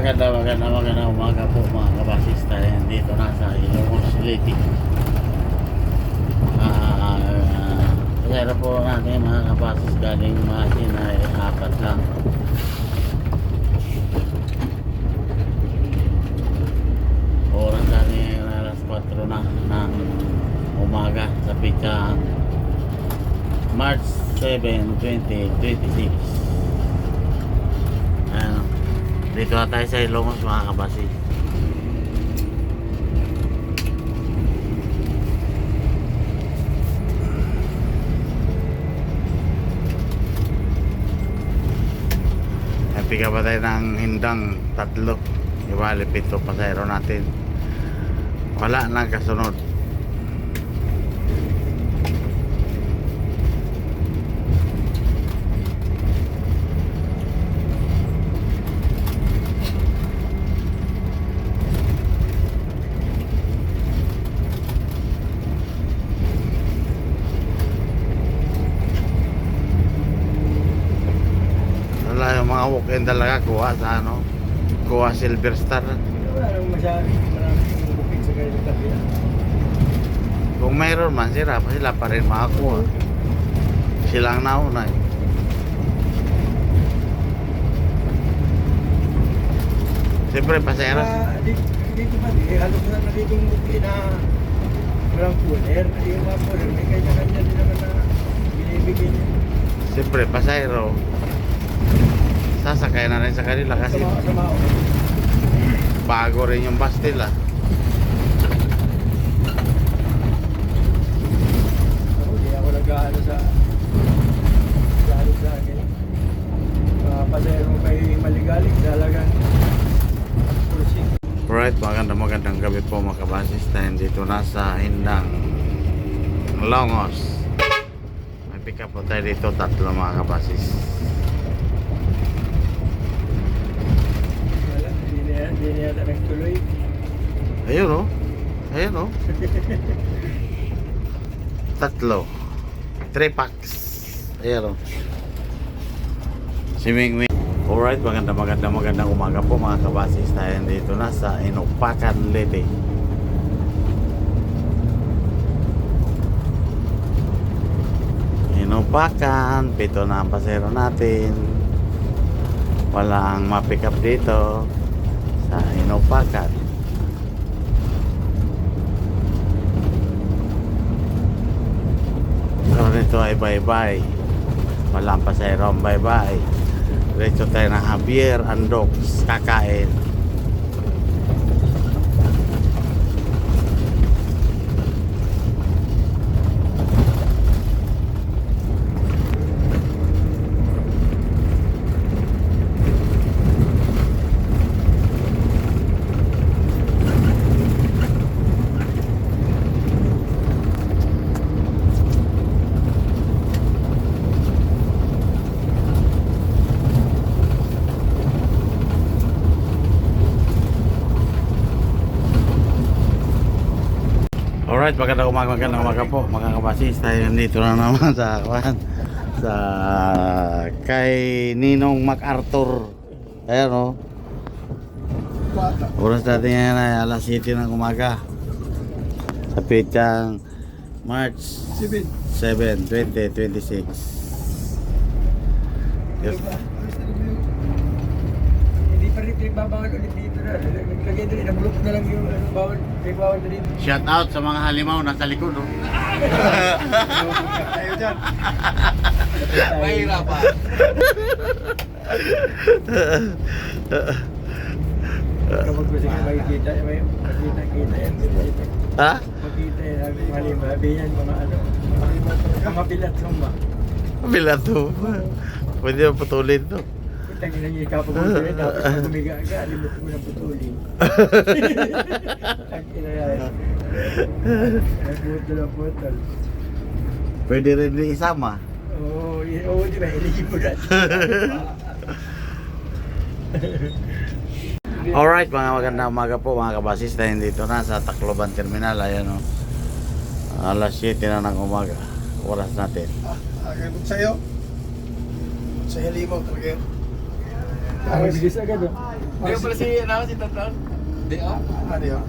Magandang umaga po mga kabasista. Dito na sa Ilocos City. Pasero po natin mga kabasis galing Masin ay apat lang. Oras natin alas 4 na ng umaga sa pitsa March 7, 2026. Dito na tayo sa Ilocos mga kabasi. Pick up pa tayo ng hindang 3. Ibali 7 pasayro natin. Wala nang kasunod. Yung mga walk-in talaga kuha sa kuha Silver Star. Wala nang maraming bukid sa ganyan tabi. Kung mayroon man sila pa rin makakuha. Silang nauna eh. Siyempre pasero. Dito pa halos na nagiging bukid na walang cooler. Yung mga cooler may kanya-kanya din naman na binibigay niya. Siyempre pasero. Sasakay na rin sa kanila kasi bago rin yung bus nila. Hindi ako nag-aano sa akin. Pasayro kay maligalig talagang pursing. Alright, magandang gabi po mga kabasis. Tayo dito na sa Hindang Longos. May pick up po tayo dito 3 mga kabasis. Hindi niya yata nagtuloy. Ayun o. 3 packs. Ayun o. Si Mingming. Alright, magandang umaga po mga kabasis. Tayo dito na sa Inupakan, Leyte. Inupakan, 7 na ang pasero natin. Walang ma-pick up dito sa Inupakan. So nito ay bye-bye. Walang pasayro ang bye-bye. Diretso tayo ng Javier Andox kakain. Alright, magandang umaga po mga kabasis. Tayo nandito na naman sa kay Ninong MacArthur. Ayan o. Oras natin yan ay alas 7 ng umaga sa pitsang March 7, 2026. Yes. Hindi pa rin bawal ulit dito na. Naglagay doon, nabulok na lang yung bawal na dito. Shout out sa mga halimaw nasa likod o. Tayo dyan. Mahirapan. Kapag gusto nga makikita yan. Ha? Makita yan. Malimabi yan. Mga pilat sumba. Bilat to. Pwede mo putulin to. Tangin na niya ikapagulit. Tapos pag humiga ka, alimot mo na putulin. Tangin na yan. Putol. Pwede rin din isama. Oo, di ba? Iligi mo na. Alright, magandang umaga po mga kabasis. Tayo dito na sa Tacloban Terminal. Ayan o. Alas 7 na ng umaga. Oras natin. Agad sa'yo. Sa halimaw talaga yun. Ang bilis agad oh. Di pala si, si Tatang? Di Di oh.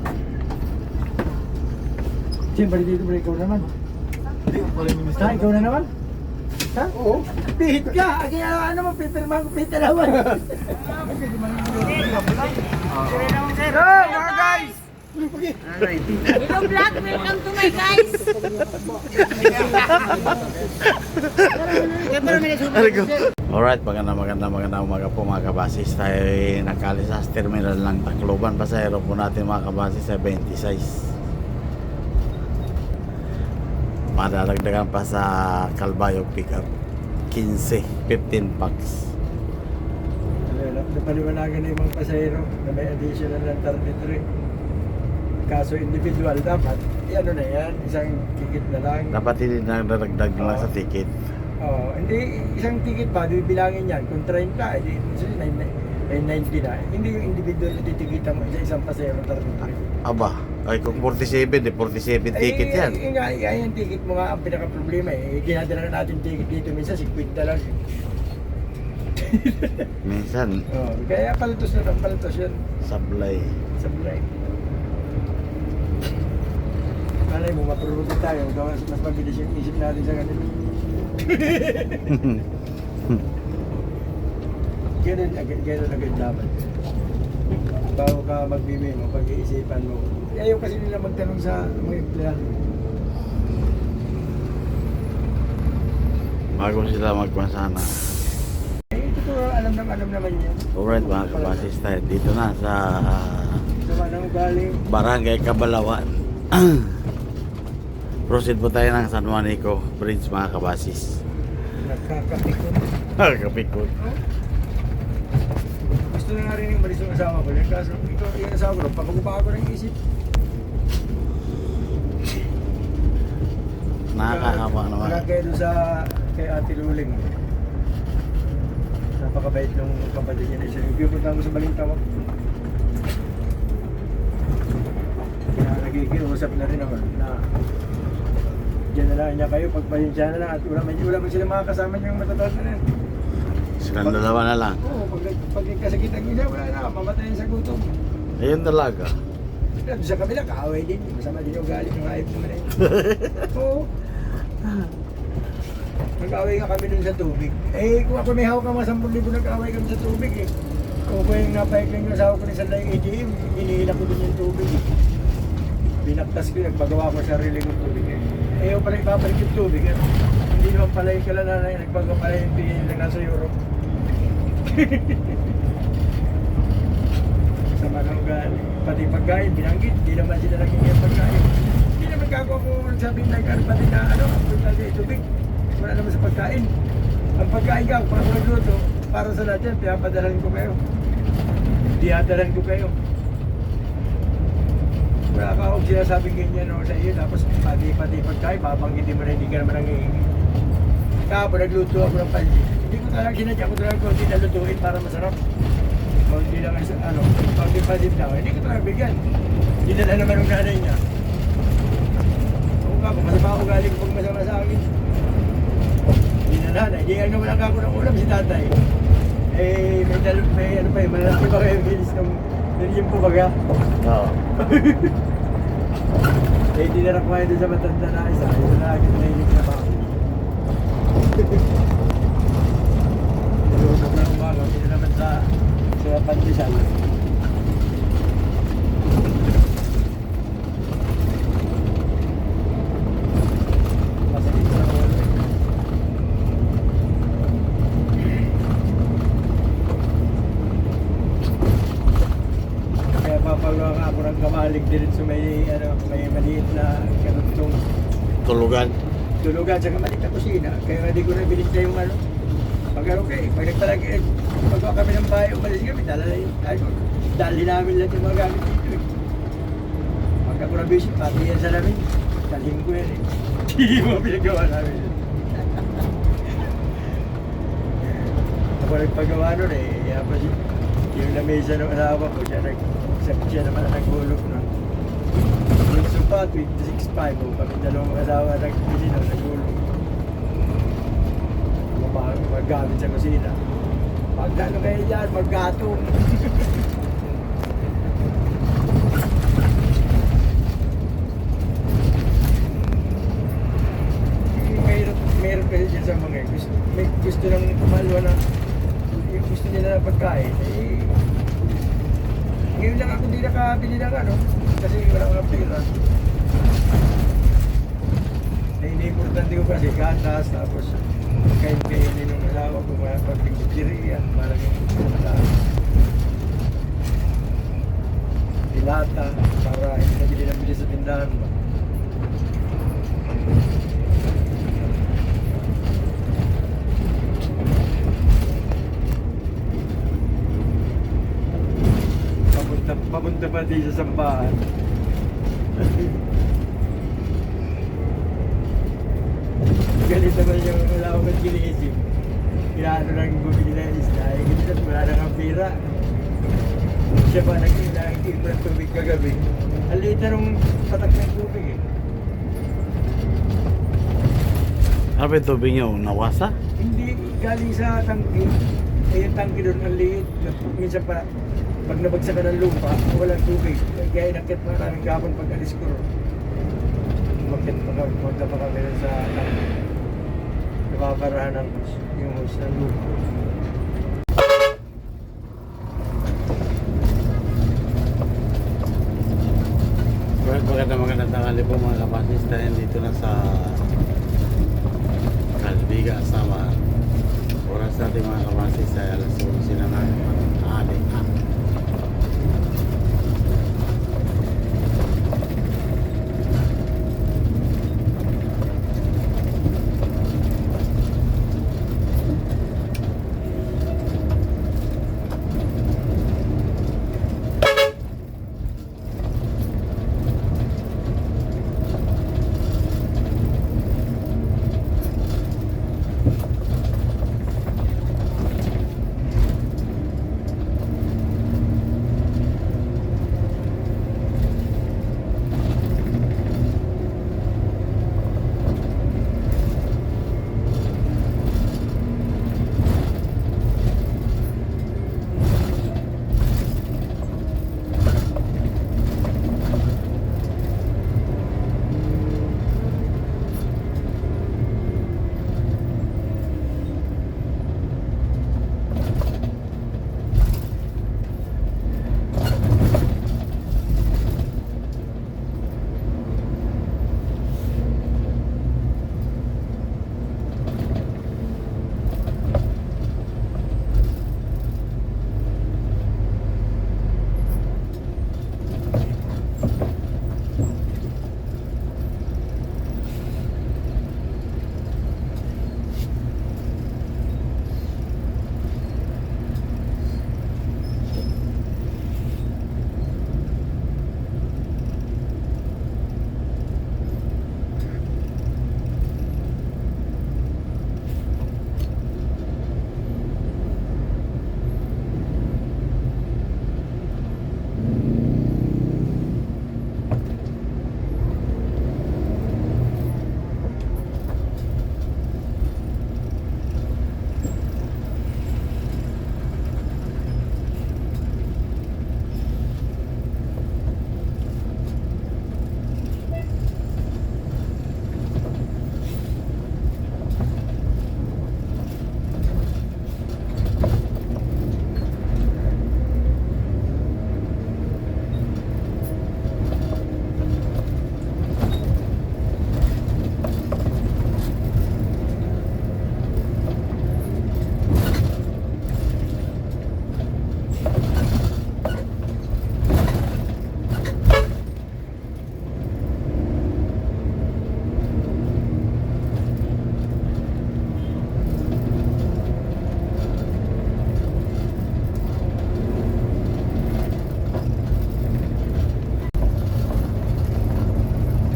Siyempre dito ba ikaw naman? Di pala ni Mr. Ha, ikaw na naman? Ha? Oo. Pihit ka. Kaya ano mo, pipirma ko pihit na naman. Mga guys! Hello vlog, welcome to my guys. Alright, magandang umaga po mga kabasis. Tayo ay nakalis sa terminal ng Tacloban. Pasahero po natin mga kabasis sa 26. Madadagdagan pa sa Calbayo pickup 15 packs. Napaliwanagan na yung mga pasahero na may additional ng 33. Kaso individual dapat, ano na yan, isang ticket na lang. Dapat hindi nagdagdag lang sa ticket. Hindi, isang ticket ba, bibilangin yan. Kung 30, edi 90 na. Hindi yung individual na titikitan mo, isang pasahero 33. Aba, ay kung 47, 47 ticket yan. Yung ticket mo nga ang pinaka-problema eh. Ginadala na natin ticket dito, minsan 50 lang. Minsan, Kaya palatos na lang, palatos yan. sablay. Sablay. Malay mo, mapurugod tayo. Mas mabilis yung isip natin sa kanila. Ganun agad dapat. Bago ka magbibigay mo, pag-iisipan mo. Ayaw kasi nila magtanong sa mga empleyado. Bago sila magpasana. Ito po, alam naman yan. Alright mga kabasis, tayo dito na sa Sama nang galing. Barangay Kabalawan. Proceed po tayo ng San Juanico Bridge mga kabasis. Nagkakapikon. Kapikot. Gusto na nga rin yung malis yung asawa ko. Kaso ito, yung asawa ko, pagpagupa ko ng isip. Nakakakawa naman. Nakakaya doon kay Ate Luling. Napakabait ng kapatid niya na isa. Pupunta ko sa Balintawak. Kaya nagigiusap na rin ako na diyan na lang niya kayo, pagpahensya na lang at wala man sila mga kasama niyang matatawag na yan. Silang dalawa na lang. Oo, pag nagkasakitan niya, wala na, mamatayin sa gutom. Ayun talaga. Doon sa kabila, kaaway din. Masama din yung galing ng ayip naman eh. Oo. Nag-away ka kami dun sa tubig. Eh, kung ako may hawak ka mga 10,000, nag-away kami sa tubig eh. Kung ko yung napayag lang yung asawa ko ni Sanday AGM, hinihila ko din yung tubig eh. Binaktas ko, nagpagawa ko sarili ng tubig eh. Ayaw pala ibabalik yung tubig eh. Hindi naman pala yung kalananay, nagpagawa pala yung tingin lang nasa Europe. Sama ng galing. Pati pagkain, binanggit, di naman sila naging yung pagkain. Hindi naman gagawa ko sabihin na pati na punta sa tubig. Wala naman sa pagkain. Ang pagkain ka, kung ako nagluto, para sa lahat yan, pinapadalan ko kayo. Dihadalan ko kayo. Wala ka akong sinasabing ganyan sa iyo, tapos pati pagkain, babanggitin mo na hindi ka naman nangihingi. Kahapon, nagluto ako ng pansit. Hindi ko talaga sinadya ko talaga kung hindi nalutuin para masarap. O hindi lang pag pansit na ako, hindi ko talaga bigyan. Dinala naman ng nanay niya. Kung ako, masama ako galing pag masama sa akin. Nanay, di ano wala ka ako ng ulam si tatay. Eh, may ano pa eh, malaki pa kayo bilis ng niliyim po baga. Oo. Eh, dinarap ko kayo doon sa matanda na isa. Isa na agad na hilig na pa. Nilunok na umaga, hindi naman sa pandesal. Masakit sa ulo. Papagawa nga ako ng kamalig din sa may maliit na kanutong Tulugan. tulugan sa maliit na kusina. Kaya nga di ko na bilis na yung pag magawa kami ng bahay, umalis kami, dali namin lahat yung mga gamit dito eh. Pag ako na busy, pati yan sa namin, dalhin ko yan eh. Hindi mo pinagawa namin. Ako nagpagawa nun eh, tapos yung lamesa ng asawa ko, siya naman ang naghulog nun. Yung sopa, 26.5 o kami dalawang asawa nagbili nun, naghulog. Magamit sa kusina. Pag ano kayo dyan, maggatong. Eh, ngayon lang ako di nakabili ng ano, kasi wala akong pera. Na ini-importante ko kasi gatas, tapos kain-kainin ng alawa ko, mga pagpipiriya, parang yung dilata, para hindi na bili ng bili sa tindahan ba. Papunta pa din sa sambahan. Galit naman yung wala akong mag-ginisip. Kinaano lang bumili na isda. Eh, ganito at wala nang pera. Siya pa nag-iipon ng tubig kagabi. Ang liit na nung patak ng tubig eh. Ano ba yung tubig nyo? Nawasa? Hindi galing sa tangke. Eh yung tangke doon ang liit. Minsan pa, pag nabagsak ka ng lupa, walang tubig. Kaya inakit pa namin gapon pag alis ko ron. Umakit pa kami, punta pa kami rin sa tangke. Napaparahan ng yung hose ng lupa. Magandang tanghali po mga kapasis, tayo dito na sa Calviga, Samar. Oras natin mga kapasis ay alas 11 na ng aling.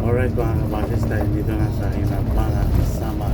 Alright mga kabasis, tayo dito na sa Hinapangan, Samar.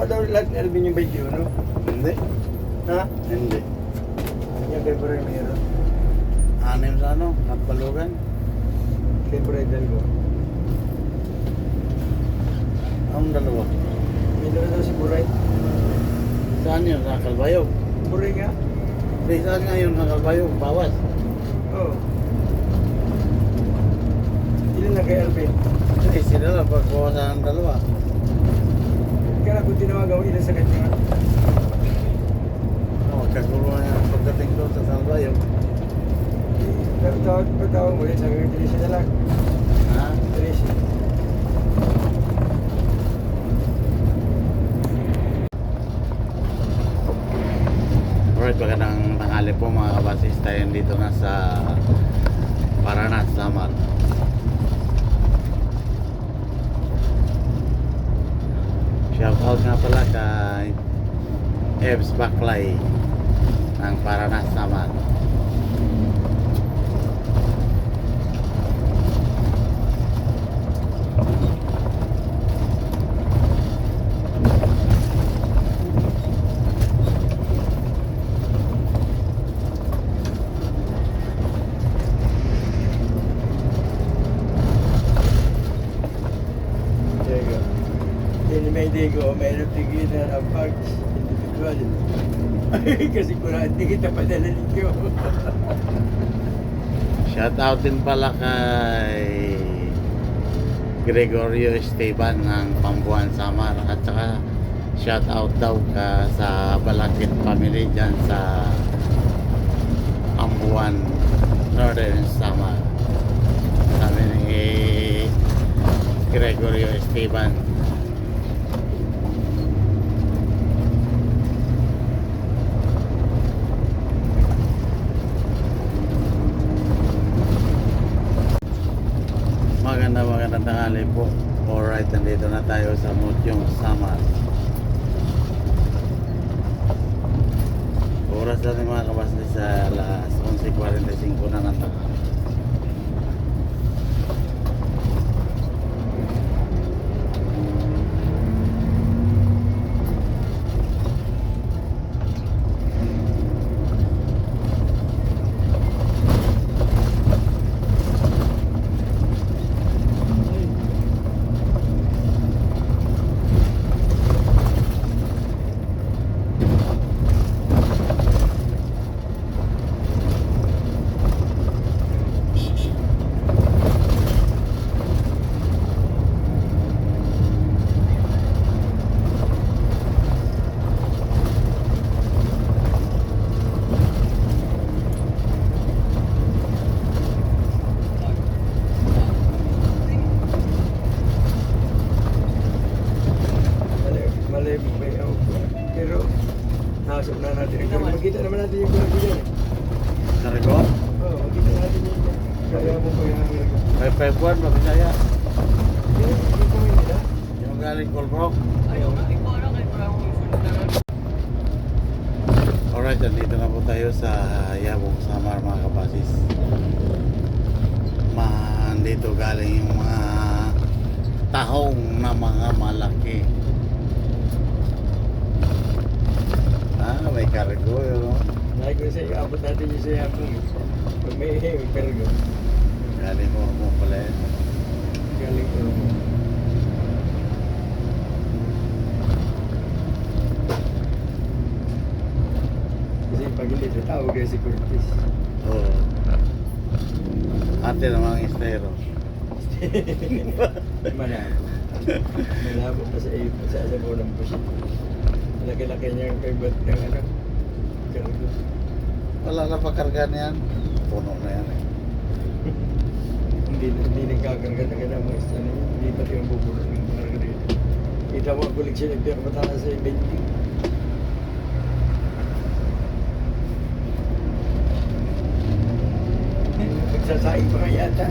Kinuha daw lahat ni Alvin yung 21. Hindi. Ha? Hindi. Yung kay Bray meron. Anim sa ano? Kapalugan. Kay Bray ko. Ang dalawa. Meron daw si Buray. Saan yun? Sa Kalbayog. Buray nga. Hindi, saan nga yun? Sa Kalbayog. Bawas. Oo. Ilan na kay Alvin? Eh, sila lang pagbawasan ang dalawa. Kaya kung tinawagan mo ilan sa kanya. Magkagulo na yung pagdating doon sa Kalbayog. Pero tawag mo ulit, sabi ko, Tracy na lang. Ha? Tracy. Alright, magandang tanghali po mga kabasis. Tayo dito na sa Paranas, Samar. Shoutout nga pala kay Evs Baklay ng Paranas, Samar. Diego. Yan may Diego, mayroon tigil na ang parts individual. Kasi kung hindi kita padala ninyo. Shoutout din pala kay Gregorio Esteban ng Pambuan, Samar. At saka shoutout daw ka sa Balakit family dyan sa Pambuan, Northern Samar. Sabi ni Gregorio Esteban. Magandang tanghali po. Alright, nandito na tayo sa Mutyong, Samar. Oras na rin mga kabasli sa alas 11:45 na ng tanghali. Malay mo ba yung pero nasok na natin. Pero makita naman natin yung gulagi dyan. Narigo? Oo, makita natin yung kaya mo pa yung gulagi. 551, mabisaya. Hindi ko yun nila. Yung galing Colbrook. Ayaw, hindi ko alam kay parang may Alright, nandito na po tayo sa Yabong, Samar mga kabasis. Dito galing yung mga tahong na mga malaki. May cargo yun, no? Like ko sa'yo, abot natin yung sa'yo ako. Pag may cargo. Galing mo pala yun. Galing ko mo. Kasi pag hindi sa tao, kaya si Curtis. Oo. Ate namang estero. Malabo. Malabo pa sa iyo, sa asabunan po siya. Laki-laki niya yung kaibat ng ano. Cargo. Wala na pakarga niyan. Puno na yan eh. Hindi nagkakarga na kaya mga isla niya. Hindi pati yung bubulong yung karga dito. Kita mo ang koleksyon ng piyang mataas sa vending. Magsasaing pa nga yata.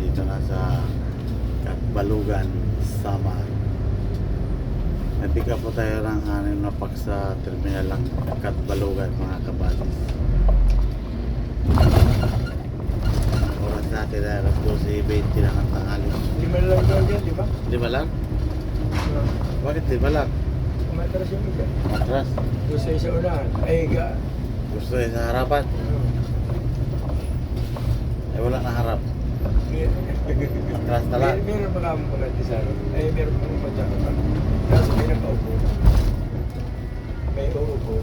dito na sa Katbalugan, Samar. Napick up po tayo ng anim na pack sa terminal ng Katbalugan, mga kabasis. Ang oras natin ay alas 12:20 lang ang tanghali. 5 lang daw dyan, di ba? 5 lang? Bakit 5 lang? Umatras yung isa. Atras. Gusto yung sa unahan. Ay, Gusto yun sa harapan. Ay wala na harap. Atras na lang. Meron pa kami mga tisaro. Ay, meron pa kami patsaka. Kaso may nakaupo. May uupo.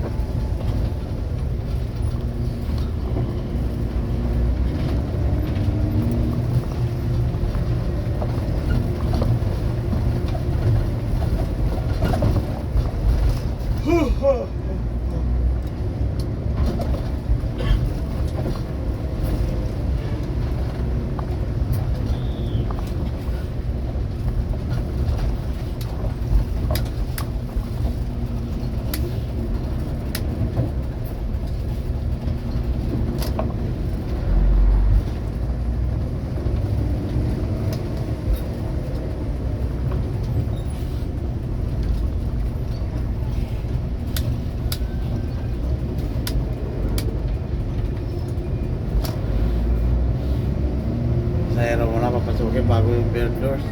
Sa aero mo na papasukin bago yung bear doors.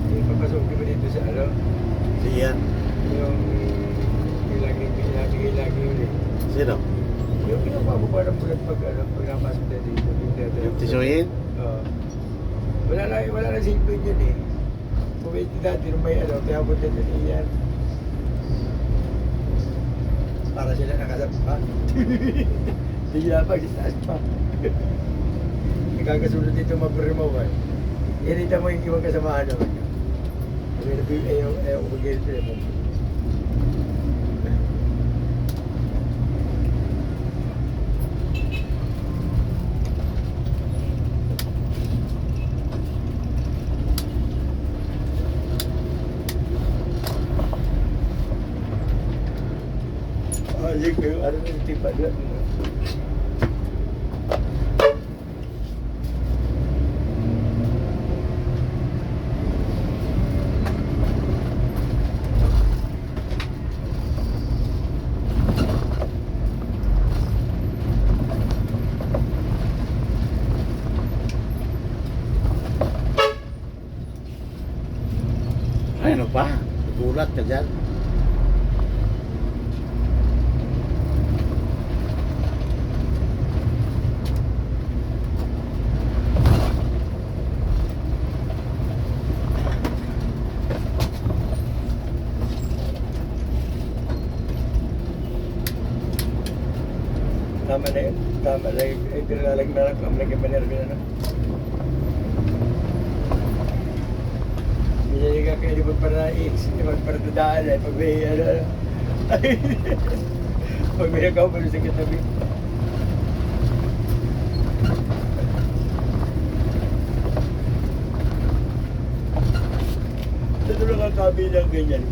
Hindi papasok di ba dito sa ano? Siyan. Yung lagi yun eh. Sino? Yung pinapababa ng bulat pag napasok na dito. Yung tisuyin? Oo. Wala na seatbelt yun eh. Kung dati nung may kaya punta na yan. Para sila nakasapa. Hindi nila pag-isas pa. Nagkakasunod dito mag-remote. Inita mo yung ibang kasamaan naman. Ayaw mag-girlfriend mo. Sige, ano yung tipa doon? Ay, ano pa? Gulat ka dyan. Tama na yun. Tama na yun. Ay, pinalag na lang. Ang lagyan manerbi na. Hindi ka kayo di magparanaix. Di magparadadaan eh. Pag may ano. Pag may nakaw sa katabi. Ito lang ang kabilang ganyan.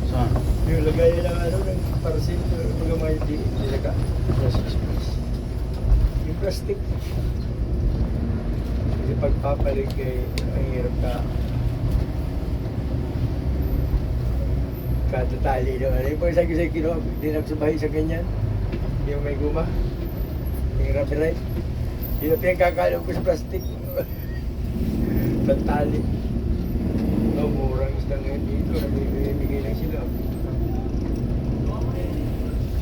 Saan? Yung lagay ng ng parasin, mga mga nilaga. Yung plastic. Kasi pagpapalig ay ang hirap ka. Katatali no. Ano yung pag sa kinuha, hindi nagsubahay sa ganyan. Yung may guma. Yung rubber right. Yung pinagkakalong ko sa plastic. Tatali. No, murang isda ngayon dito. Nabibigay lang sila.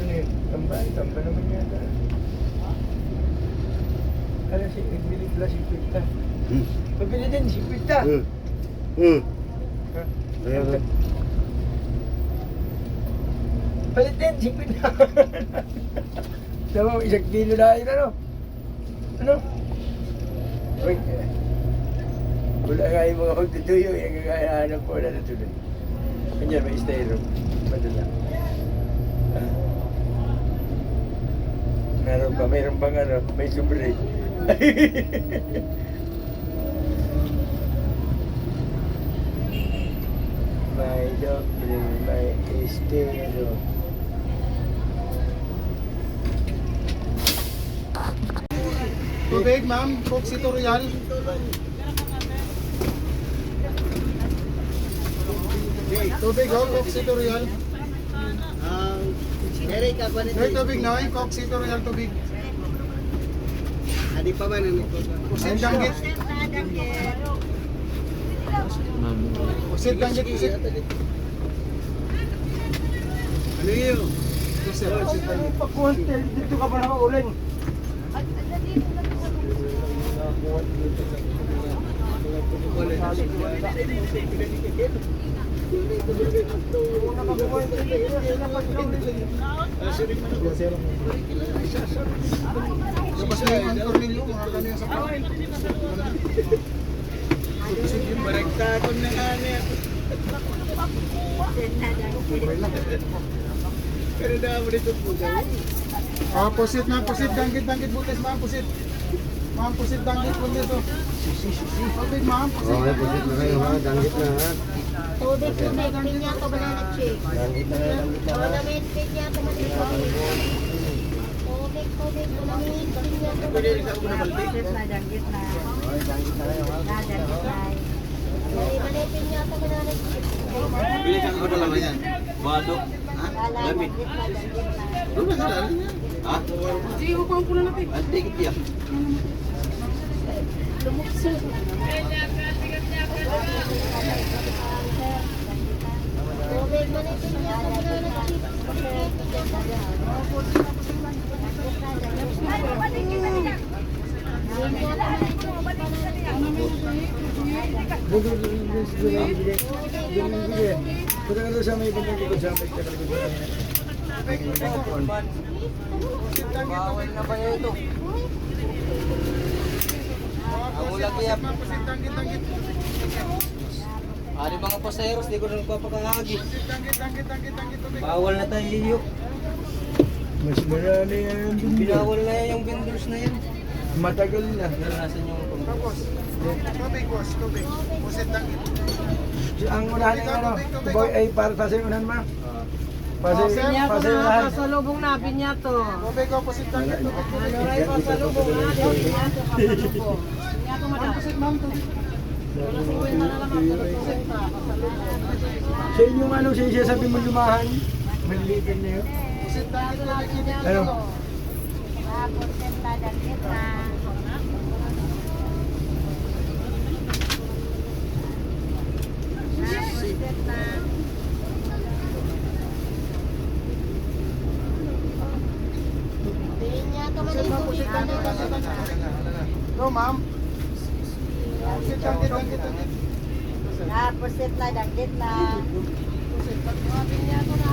Ano yun? Tamba naman yata. Ano si nagbili pala si Pita? Pabili din si Pita. Ha? Ayun. Palit din si Pita. Sabi mo, 1 kilo na yun ano? Ano? Wait. Wala nga yung mga magtutuyo, yung kakayahanap ko na natuloy. Kanya may styro. Madala. Meron bang ano, may sobre. May doble, may styro. Tubig, ma'am. Coke Cito Royal. Tubig, oh. Coke Cito Royal. Eric, apa nih? May tubig na, eh. Coke Cito Royal tubig. Adi pa man ini? Pusit danggit. Pusit danggit, pusit. Ano yun? Pusit danggit. Pag-content, dito ka pa nakaulan. Tapos na yung Cornelio, mga kanina sa pang. Barektagon na nga niya. Pero na mo dito po Ah, pusit na, pusit. Danggit, danggit butis, ma'am. Pusit. Ma'am, pusit danggit butis, oh. Tubig, ma'am. Pusit. Pusit na kayo ha, danggit na ha. Tubig, tubig, pinya to banana chick. Danggit na kayo, danggit na ha. Tubig, pinya to banana chick. Tubig, tubig, tubig, pinya to Pwede rin sa ako na banana balde. chick. Danggit na. Ay, danggit na kayo ha. Danggit na. Bali, pinya to banana chick. Bili ka ako na lang yan. Bado. Ha? Lamit. Doon na sa dali niya. Ha? Sige, huwag ko na natin. Ante, kitiyak. Lumukso. Tubig, bali, pinya to banana chick. Punta ka doon sa may bandang likod sa may kalikod mo kanina. Bawal na ba yun ito? Ang ulang kaya. Pusit, danggit, danggit. Ari mga pasayeros, di ko na nagpapakahagi. Pusit, danggit, danggit, danggit, danggit, tubig. Bawal na tayo yun. Mas marami yan. Binawal na yan yung vendors na yan. Matagal na. Naranasan yung Tapos, tubig, boss, tubig. Pusit, danggit. Ang unahan ng ano, boy ay para sa unahan ma. Pasi, Pinya to pasi na, unahan. pasalubong na, pinya to. Tubig, oh, pusit, danggit. Tubig, tubig. Ano rin pasalubong na, pinya to, pasalubong. Pinya to, madam. Pusit, ma'am, tubig. Sa inyong ano, siya sabi mo lumahan. Malilitin na yun. Pusit, danggit, tubig. Ano? Tapos, senta, danggit na. Tapos, senta. Pinya to, malilitin na. No, ma'am. Pusit, danggit, danggit, danggit. Tapos, senta, danggit na.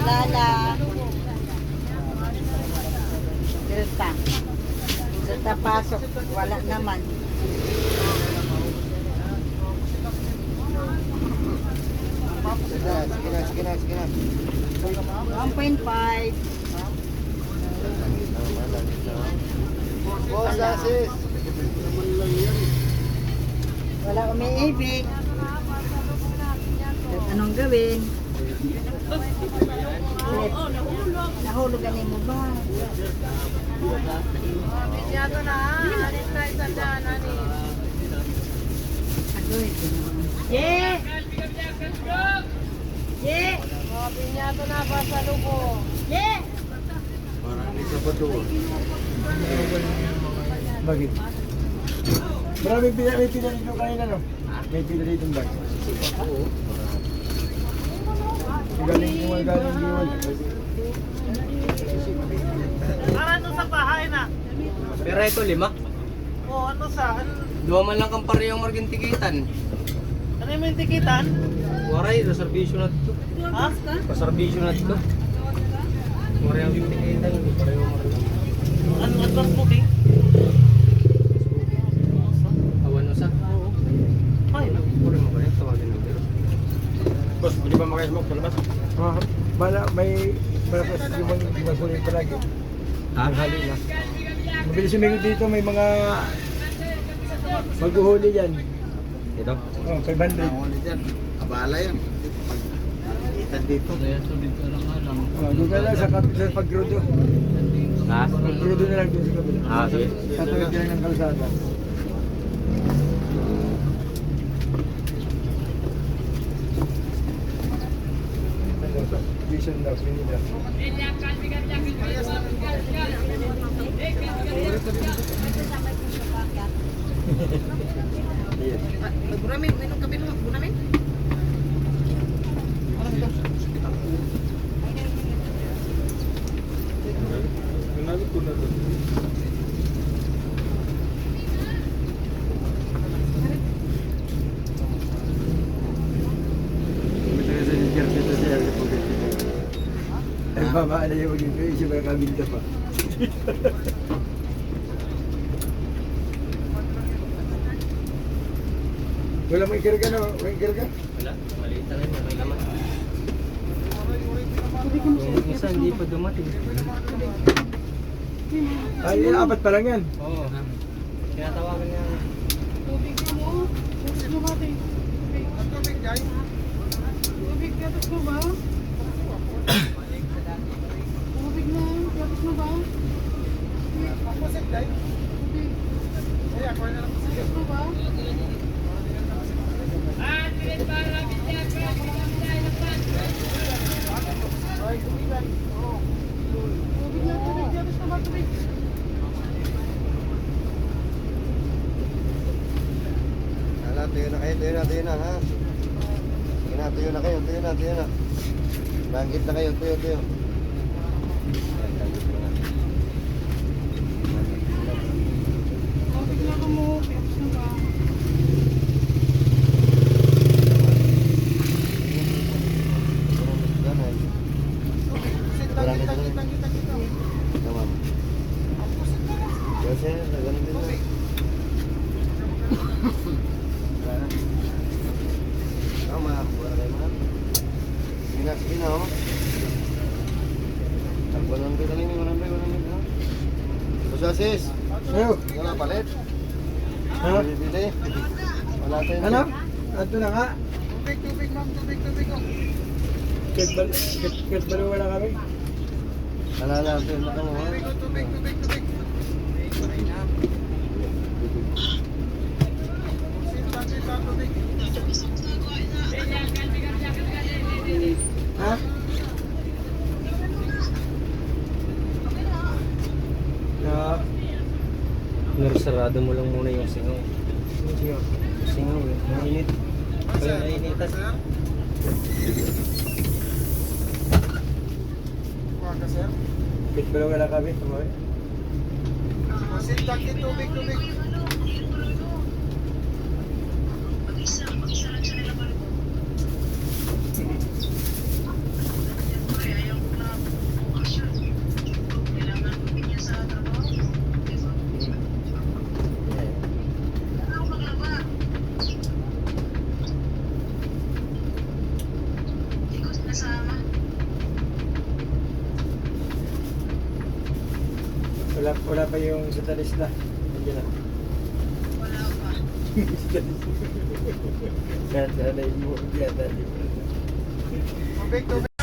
Lala. Delta. Delta pasok. Wala naman. Sige na, sige na, sige na. 1.5. Boss, asis. Wala umiibig. Anong gawin? Nahulugan mo ba? Pinyado na. Alis na isa dyan. Agoy. Yeah! Yeah! Pinyado na ba sa lubo? Yeah! Parang di ka pa doon. Bakit? Maraming may pila dito kanina no? May pila dito bag. Galing iwan, galing iwan. Ano sa bahay na? Pero ito, 5. O ano sa? 2 man lang kang parehong margintikitan. Ano yung tikitan? Waray, reservation na dito. Ha? Reservation na dito. Waray ang tikitan, hindi parehong margintikitan. Ano advance booking? Awan mo sa? Ay, Waray mo ba rin? Tawagin mo pero. Boss, pwede ba maka-smoke sa labas? May malakas yung magkulit palagi. Ha? Hali na. Mabilis sumingot dito, may mga maghuhuli dyan. Ito? Oh, 500. Nakahuli dyan. Abala yan. Pag dito. Oh, doon ka lang sa pag-grudo. Ha? Pero doon na lang doon sa kabila. Ah, sige. Tatawid ka lang ng kalsada. Vision daw, Manila. Maguramin, minum kape mo, guramin. Ay, babaan na yung magiging siya ba kabilda pa. Wala may karga na, may karga? Wala, maliit na rin, may laman. Yung isa hindi pa dumating. Ay, apat pa lang yan. Oo. Tinatawagan niya. Tubig mo. Tubig mo mati. Tubig guys. Tubig gatas mo ba? Tubig na. Gatas mo ba? Pusit guys. Tubig. Ay, ako na lang pusit. Gatas mo ba? Tubig na, tubig. Gatas mo ba? Tubig. Tuyo na kayo, tuyo na, ha? Sige na, tuyo na kayo, tuyo na. Banggit na kayo, tuyo. Ayan, banggit mo na. Tubig na ka mo. Gatas mo ba? Ganun. Marami na rin. Tamam. Kasi, ganun din na. Tama, buwan kayo mga. Sige na, oh. Walang bit, ha? Susasis! Ayo, Wala palit. ha? Bili. Wala tayo. Ano? Ato na nga. Tubig, ma'am. Tubig. Kahit balo wala kami. Alala, tuyo na kamo, ha? Tubig. Ha? Na, Sarado mo lang muna yung singaw. sige. Singaw eh, mainit. Kaya nainitan. Kahit balo wala kami. Tumawi. Pusit, dangkit, tubig. Wala pa yung satalis na. Nandiyan na. Wala pa. Kaya na yung mo. Kaya na yung Tubig.